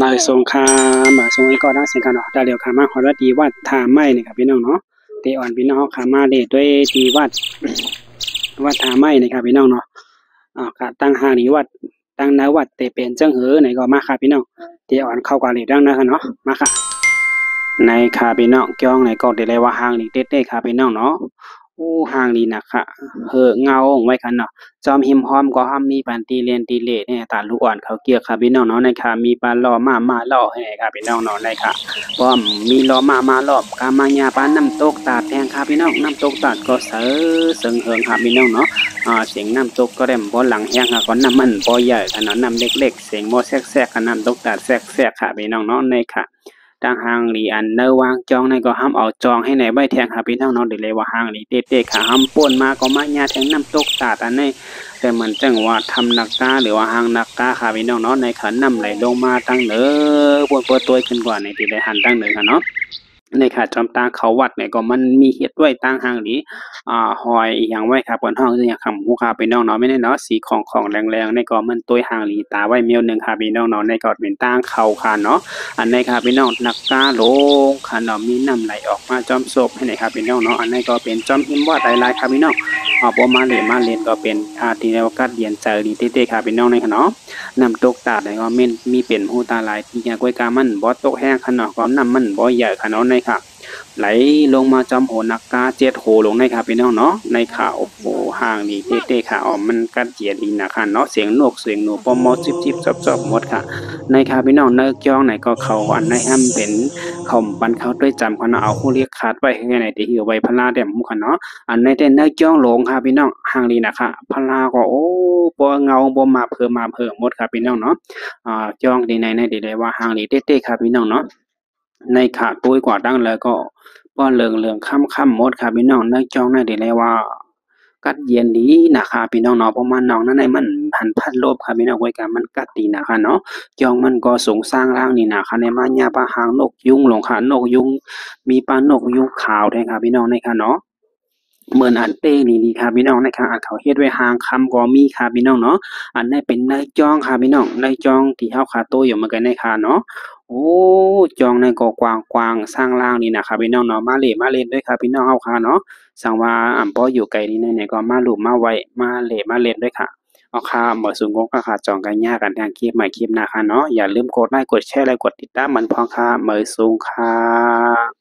นายสงครามสงไอ้ก็ได้เสียงกันเนาะแต่เดี๋ยวขามาขอว่าดีวัดท่าไม้นี่ครับพี่น้องเนาะเตอ่อนพี่น้องขามาเดด้วยดีวัดท่าไม้นี่ครับพี่น้องเนาะก็ตั้งหานี้วัดตั้งนาวัดเตเป็นเจ้งเหอไหนก็มาครับพี่น้องเตอ่อนเข้ากันเลยดังนะครับเนาะมาค่ะในคาพี่น้องจ้องในก็ได้เลยว่าห้างนี่เด็ดๆครับพี่น้องเนาะอู้ห้างนี่นะคะเงาไว้กันเนาะ จอมหิมพร้อมก็ห้ามมีปานตีเลียนตีเล่เนี่ยตาลูกอ่อนเขาเกี่ยวครับพี่น้องเนาะในค่ะมีปานล้อมาล้อให้ครับพี่น้องเนาะในค่ะพร้อมมีล้อมาล้อกามายาปานน้ำตกตาดแทงครับพี่น้องน้ำตกตาดก็เสิงเหิงครับพี่น้องเนาะเสียงน้ำตกก็เริ่มบ่หลังแห้งค่ะก็น้ำมันบ่ใหญ่ขนาดน้ำเล็กๆเสียงบ่แทรกๆกับน้ำตกตาดแทรกค่ะพี่น้องเนาะในค่ะทางห้างหลีอันเนอวางจองในก็ห้ามเอาจองให้ในใบแทงค่ะพี่น้องเนาะเดี๋ยวเลยว่าห้างหลีเด็กๆค่ะห้ามป่นมาก็มาญาแทงน้ำตกตาดอันนี้ แต่เหมือนจังว่าทำนักกาหรือว่าหางนักกาค่ะพี่น้องเนาะในขันน้ำไหลลงมาตั้งเหนือบนตัวขึ้นกว่าในที่ได้หันตั้งเหนือค่ะเนาะในขาจอมตาเขาวัดเนี่ยก็มันมีเฮ็ดไว้ตั้งหางนี้หอยอย่างไว้ครับบนห้องอย่างคำหูคาพี่น้องเนาะไม่ได้เนาะสีของแรงๆในก็มันตัวหางหลีตาไว้เมียวหนึ่งค่ะพี่น้องเนาะในก็เป็นตั้งเขาค่ะเนาะอันในค่ะพี่น้องนักกาโลงค่ะเนาะมีน้ำไหลออกมาจอมศพให้ในครับพี่น้องเนาะอันในก็เป็นจอมหิมวาดหลายๆครับพี่น้อง บ่มาเล่นก็เป็นที่เรียกว่ากัดเรียนใจดีเต้ๆครับพี่น้องในค่ะเนาะน้ำตกตาดนี่ก็แม่นมีเป็นหูตาหลายที่ยากวยกามันบ่ตกแห้งค่ะเนาะก็น้ำมันบ่ใหญ่ค่ะเนาะในค่ะไหลลงมาจอมโหนักกาเจ็ดโหลงในครับพี่น้องเนาะในข่าวโอ้โหห่างนี่เต้ๆค่ะมันกัดเจียดดีนะค่ะเนาะเสียงนกเสียงหนูปอมอจิบๆจอบๆหมดค่ะในค่ะพี่น้องเนิกย่องไหนก็เขาอันในห้ำเป็นเขาปันเขาด้วยจำค่ะเนาะเอาผู้เรียกขาดไว้ให้ไหนที่หิวไว้พลาเดี่ยมค่ะเนาะ อันในแต่เนื้อจ้องหลงค่ะพี่น้องห่างลีนะคะพลาก็โอ้บ่เงาบ่มาเพิ่มหมดครับพี่น้องเนาะจ้องดีในดีเลยว่าห่างลีเต้ๆครับพี่น้องเนาะในขาตุ้ยกว่าดังเลยก็บ่เหลืองค่ำๆหมดครับพี่น้องในจ้องในดีเลยว่ากัดเย็นดีนะคะพี่น้องเนาะเพราะมันน้องนั้นในมันพันพัดลบครับพี่น้องไว้กันมันกัดดีนะคะเนาะจ้องมันก็สูงสร้างร่างนี่นะคะในมาญาปะหางนกยุงหลงค่ะนกยุงมีปลานกยุงขาวด้วยครับพี่น้องในค่ะเนาะ เหมือนอันเป้นี่ดีครับพี่น้องนะครับอันเขาเฮ็ดไว้หางคำก็มีครับพี่น้องเนาะอันนี้เป็นนายจ้องครับพี่น้องนายจ้องที่เฮาขาโตอยู่เหมือนกันนะครับเนาะโอ้จองในก็กว้างๆสร้างล่างนี่นะครับพี่น้องเนาะมาเล่นด้วยครับพี่น้องเฮาค่ะเนาะสั่งว่าบ่อยู่ไกลนี่เนี่ยก็มาลุ้มมาไว้มาเล่นด้วยค่ะเอาค่ะบ่สูงกก็ค่ะจองกันยากกันทางคลิปใหม่คลิปหน้าค่ะเนาะอย่าลืมกดไลค์กดแชร์และกดติดตามมันพอค่ะเหมยสูงค่ะ